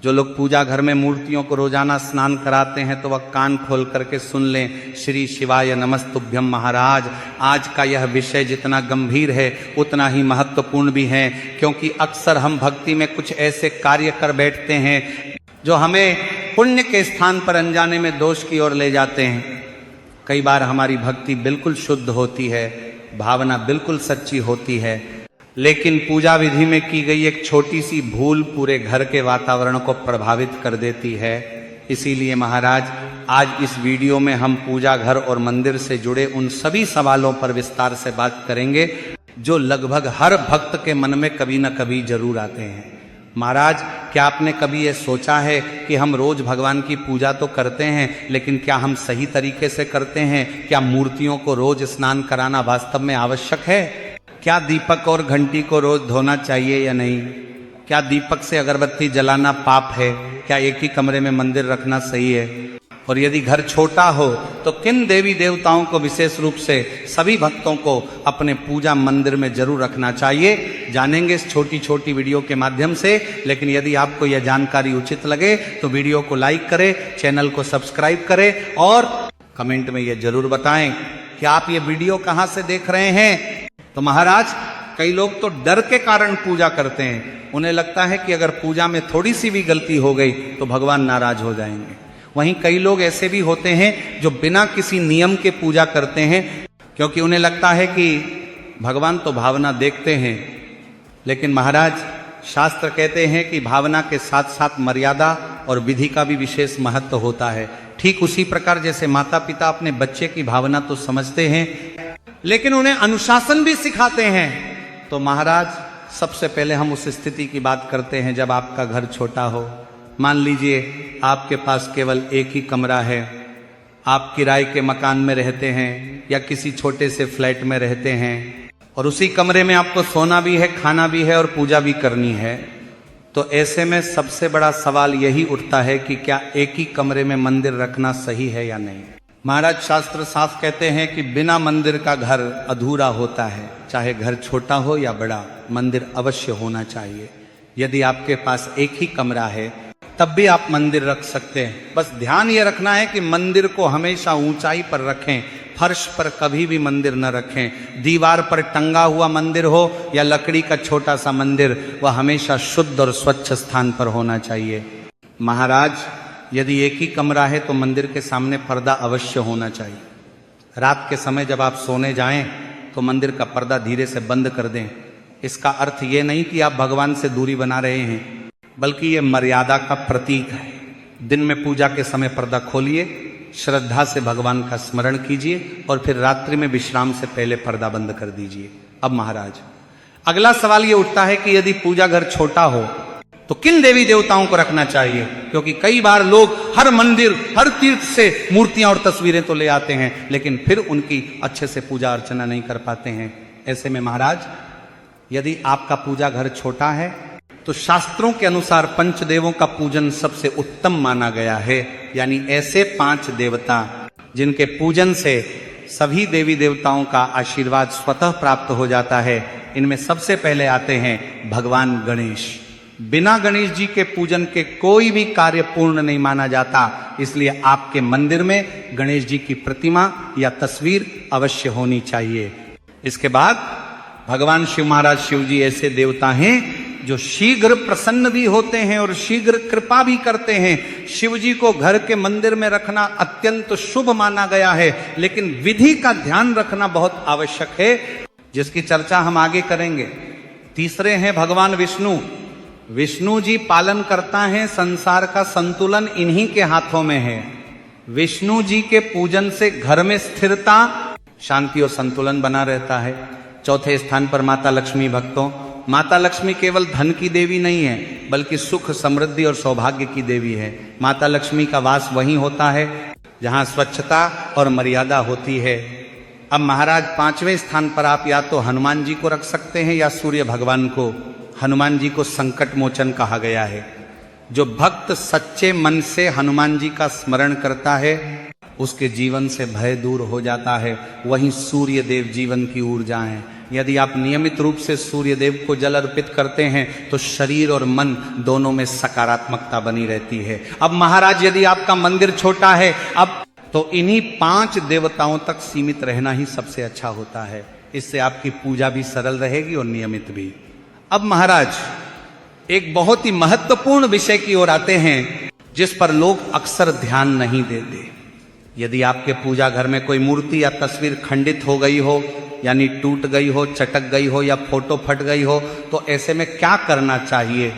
जो लोग पूजा घर में मूर्तियों को रोजाना स्नान कराते हैं तो वह कान खोल करके सुन लें। श्री शिवाय नमस्तुभ्यम महाराज। आज का यह विषय जितना गंभीर है उतना ही महत्वपूर्ण भी है, क्योंकि अक्सर हम भक्ति में कुछ ऐसे कार्य कर बैठते हैं जो हमें पुण्य के स्थान पर अनजाने में दोष की ओर ले जाते हैं। कई बार हमारी भक्ति बिल्कुल शुद्ध होती है, भावना बिल्कुल सच्ची होती है, लेकिन पूजा विधि में की गई एक छोटी सी भूल पूरे घर के वातावरण को प्रभावित कर देती है। इसीलिए महाराज आज इस वीडियो में हम पूजा घर और मंदिर से जुड़े उन सभी सवालों पर विस्तार से बात करेंगे जो लगभग हर भक्त के मन में कभी न कभी जरूर आते हैं। महाराज, क्या आपने कभी ये सोचा है कि हम रोज भगवान की पूजा तो करते हैं, लेकिन क्या हम सही तरीके से करते हैं? क्या मूर्तियों को रोज स्नान कराना वास्तव में आवश्यक है? क्या दीपक और घंटी को रोज धोना चाहिए या नहीं? क्या दीपक से अगरबत्ती जलाना पाप है? क्या एक ही कमरे में मंदिर रखना सही है? और यदि घर छोटा हो तो किन देवी देवताओं को विशेष रूप से सभी भक्तों को अपने पूजा मंदिर में जरूर रखना चाहिए? जानेंगे इस छोटी छोटी वीडियो के माध्यम से। लेकिन यदि आपको यह जानकारी उचित लगे तो वीडियो को लाइक करें, चैनल को सब्सक्राइब करें और कमेंट में यह जरूर बताएं कि आप ये वीडियो कहां से देख रहे हैं। तो महाराज, कई लोग तो डर के कारण पूजा करते हैं। उन्हें लगता है कि अगर पूजा में थोड़ी सी भी गलती हो गई तो भगवान नाराज हो जाएंगे। वहीं कई लोग ऐसे भी होते हैं जो बिना किसी नियम के पूजा करते हैं, क्योंकि उन्हें लगता है कि भगवान तो भावना देखते हैं। लेकिन महाराज, शास्त्र कहते हैं कि भावना के साथ साथ मर्यादा और विधि का भी विशेष महत्व होता है। ठीक उसी प्रकार जैसे माता पिता अपने बच्चे की भावना तो समझते हैं, लेकिन उन्हें अनुशासन भी सिखाते हैं। तो महाराज, सबसे पहले हम उस स्थिति की बात करते हैं जब आपका घर छोटा हो। मान लीजिए आपके पास केवल एक ही कमरा है, आप किराए के मकान में रहते हैं या किसी छोटे से फ्लैट में रहते हैं और उसी कमरे में आपको सोना भी है, खाना भी है और पूजा भी करनी है। तो ऐसे में सबसे बड़ा सवाल यही उठता है कि क्या एक ही कमरे में मंदिर रखना सही है या नहीं? महाराज, शास्त्र साफ कहते हैं कि बिना मंदिर का घर अधूरा होता है। चाहे घर छोटा हो या बड़ा, मंदिर अवश्य होना चाहिए। यदि आपके पास एक ही कमरा है तब भी आप मंदिर रख सकते हैं। बस ध्यान ये रखना है कि मंदिर को हमेशा ऊंचाई पर रखें, फर्श पर कभी भी मंदिर न रखें। दीवार पर टंगा हुआ मंदिर हो या लकड़ी का छोटा सा मंदिर, वह हमेशा शुद्ध और स्वच्छ स्थान पर होना चाहिए। महाराज, यदि एक ही कमरा है तो मंदिर के सामने पर्दा अवश्य होना चाहिए। रात के समय जब आप सोने जाएं तो मंदिर का पर्दा धीरे से बंद कर दें। इसका अर्थ ये नहीं कि आप भगवान से दूरी बना रहे हैं, बल्कि ये मर्यादा का प्रतीक है। दिन में पूजा के समय पर्दा खोलिए, श्रद्धा से भगवान का स्मरण कीजिए और फिर रात्रि में विश्राम से पहले पर्दा बंद कर दीजिए। अब महाराज, अगला सवाल ये उठता है कि यदि पूजा घर छोटा हो तो किन देवी देवताओं को रखना चाहिए? क्योंकि कई बार लोग हर मंदिर, हर तीर्थ से मूर्तियां और तस्वीरें तो ले आते हैं, लेकिन फिर उनकी अच्छे से पूजा अर्चना नहीं कर पाते हैं। ऐसे में महाराज, यदि आपका पूजा घर छोटा है तो शास्त्रों के अनुसार पंचदेवों का पूजन सबसे उत्तम माना गया है। यानी ऐसे 5 देवता जिनके पूजन से सभी देवी देवताओं का आशीर्वाद स्वतः प्राप्त हो जाता है। इनमें सबसे पहले आते हैं भगवान गणेश। बिना गणेश जी के पूजन के कोई भी कार्य पूर्ण नहीं माना जाता, इसलिए आपके मंदिर में गणेश जी की प्रतिमा या तस्वीर अवश्य होनी चाहिए। इसके बाद भगवान शिव महाराज शिव जी ऐसे देवता हैं जो शीघ्र प्रसन्न भी होते हैं और शीघ्र कृपा भी करते हैं। शिव जी को घर के मंदिर में रखना अत्यंत शुभ माना गया है, लेकिन विधि का ध्यान रखना बहुत आवश्यक है, जिसकी चर्चा हम आगे करेंगे। तीसरे हैं भगवान विष्णु। विष्णु जी पालन करता है, संसार का संतुलन इन्हीं के हाथों में है। विष्णु जी के पूजन से घर में स्थिरता, शांति और संतुलन बना रहता है। चौथे स्थान पर माता लक्ष्मी। भक्तों, माता लक्ष्मी केवल धन की देवी नहीं है, बल्कि सुख, समृद्धि और सौभाग्य की देवी है। माता लक्ष्मी का वास वहीं होता है जहां स्वच्छता और मर्यादा होती है। अब महाराज, 5वें स्थान पर आप या तो हनुमान जी को रख सकते हैं या सूर्य भगवान को। हनुमान जी को संकट मोचन कहा गया है। जो भक्त सच्चे मन से हनुमान जी का स्मरण करता है उसके जीवन से भय दूर हो जाता है। वहीं सूर्य देव जीवन की ऊर्जा है। यदि आप नियमित रूप से सूर्य देव को जल अर्पित करते हैं तो शरीर और मन दोनों में सकारात्मकता बनी रहती है। अब महाराज यदि आपका मंदिर छोटा है अब तो इन्हीं 5 देवताओं तक सीमित रहना ही सबसे अच्छा होता है। इससे आपकी पूजा भी सरल रहेगी और नियमित भी। अब महाराज एक बहुत ही महत्वपूर्ण विषय की ओर आते हैं जिस पर लोग अक्सर ध्यान नहीं देते। यदि आपके पूजा घर में कोई मूर्ति या तस्वीर खंडित हो गई हो, यानी टूट गई हो, चटक गई हो या फोटो फट गई हो, तो ऐसे में क्या करना चाहिए?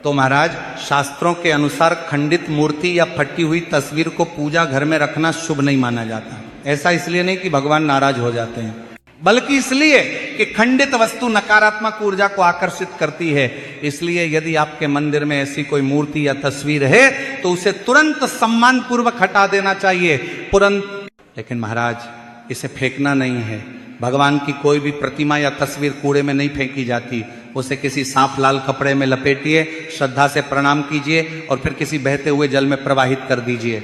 तो महाराज शास्त्रों के अनुसार खंडित मूर्ति या फटी हुई तस्वीर को पूजा घर में रखना शुभ नहीं माना जाता। ऐसा इसलिए नहीं कि भगवान नाराज हो जाते हैं, बल्कि इसलिए कि खंडित वस्तु नकारात्मक ऊर्जा को आकर्षित करती है। इसलिए यदि आपके मंदिर में ऐसी कोई मूर्ति या तस्वीर है तो उसे तुरंत सम्मान पूर्वक हटा देना चाहिए, तुरंत। लेकिन महाराज इसे फेंकना नहीं है। भगवान की कोई भी प्रतिमा या तस्वीर कूड़े में नहीं फेंकी जाती। उसे किसी साफ लाल कपड़े में लपेटिए, श्रद्धा से प्रणाम कीजिए और फिर किसी बहते हुए जल में प्रवाहित कर दीजिए।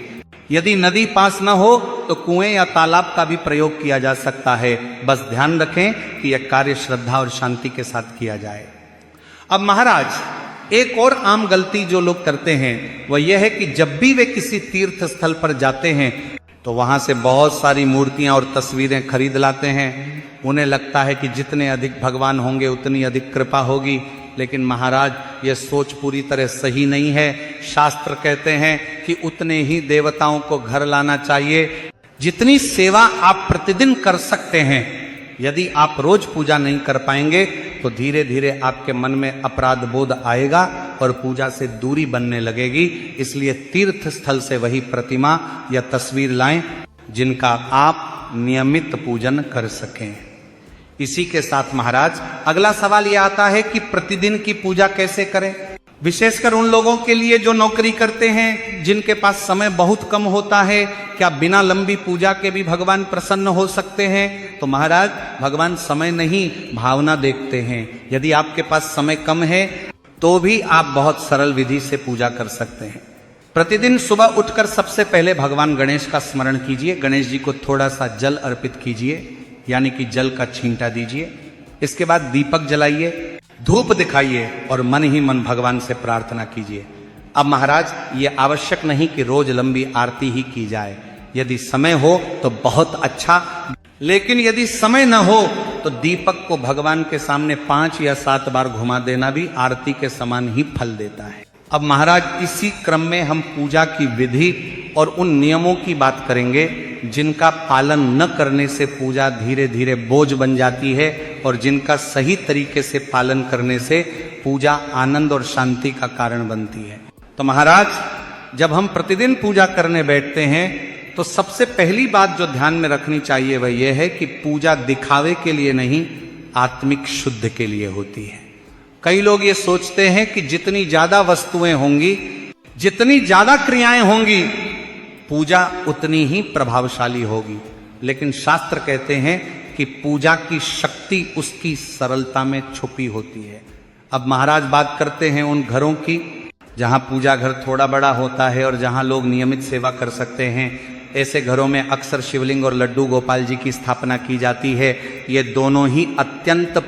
यदि नदी पास न हो तो कुएं या तालाब का भी प्रयोग किया जा सकता है। बस ध्यान रखें कि यह कार्य श्रद्धा और शांति के साथ किया जाए। अब महाराज एक और आम गलती जो लोग करते हैं वह यह है कि जब भी वे किसी तीर्थ स्थल पर जाते हैं तो वहां से बहुत सारी मूर्तियां और तस्वीरें खरीद लाते हैं। उन्हें लगता है कि जितने अधिक भगवान होंगे उतनी अधिक कृपा होगी। लेकिन महाराज यह सोच पूरी तरह सही नहीं है। शास्त्र कहते हैं कि उतने ही देवताओं को घर लाना चाहिए जितनी सेवा आप प्रतिदिन कर सकते हैं। यदि आप रोज पूजा नहीं कर पाएंगे तो धीरे धीरे आपके मन में अपराध बोध आएगा और पूजा से दूरी बनने लगेगी। इसलिए तीर्थ स्थल से वही प्रतिमा या तस्वीर लाएं जिनका आप नियमित पूजन कर सकें। इसी के साथ महाराज अगला सवाल यह आता है कि प्रतिदिन की पूजा कैसे करें, विशेषकर उन लोगों के लिए जो नौकरी करते हैं, जिनके पास समय बहुत कम होता है। क्या बिना लंबी पूजा के भी भगवान प्रसन्न हो सकते हैं? तो महाराज भगवान समय नहीं भावना देखते हैं। यदि आपके पास समय कम है तो भी आप बहुत सरल विधि से पूजा कर सकते हैं। प्रतिदिन सुबह उठकर सबसे पहले भगवान गणेश का स्मरण कीजिए। गणेश जी को थोड़ा सा जल अर्पित कीजिए, यानी कि जल का छींटा दीजिए। इसके बाद दीपक जलाइए, धूप दिखाइए और मन ही मन भगवान से प्रार्थना कीजिए। अब महाराज ये आवश्यक नहीं कि रोज लंबी आरती ही की जाए। यदि समय हो तो बहुत अच्छा, लेकिन यदि समय न हो तो दीपक को भगवान के सामने 5 या 7 बार घुमा देना भी आरती के समान ही फल देता है। अब महाराज इसी क्रम में हम पूजा की विधि और उन नियमों की बात करेंगे जिनका पालन न करने से पूजा धीरे धीरे बोझ बन जाती है और जिनका सही तरीके से पालन करने से पूजा आनंद और शांति का कारण बनती है। तो महाराज जब हम प्रतिदिन पूजा करने बैठते हैं तो सबसे पहली बात जो ध्यान में रखनी चाहिए वह यह है कि पूजा दिखावे के लिए नहीं, आत्मिक शुद्ध के लिए होती है। कई लोग ये सोचते हैं कि जितनी ज्यादा वस्तुएं होंगी, जितनी ज्यादा क्रियाएं होंगी, पूजा उतनी ही प्रभावशाली होगी। लेकिन शास्त्र कहते हैं कि पूजा की शक्ति उसकी सरलता में छुपी होती है। अब महाराज बात करते हैं उन घरों की जहां पूजा घर थोड़ा बड़ा होता है और जहां लोग नियमित सेवा कर सकते हैं। ऐसे घरों में अक्सर शिवलिंग और लड्डू गोपाल जी की स्थापना की जाती है। ये दोनों ही अत्यंत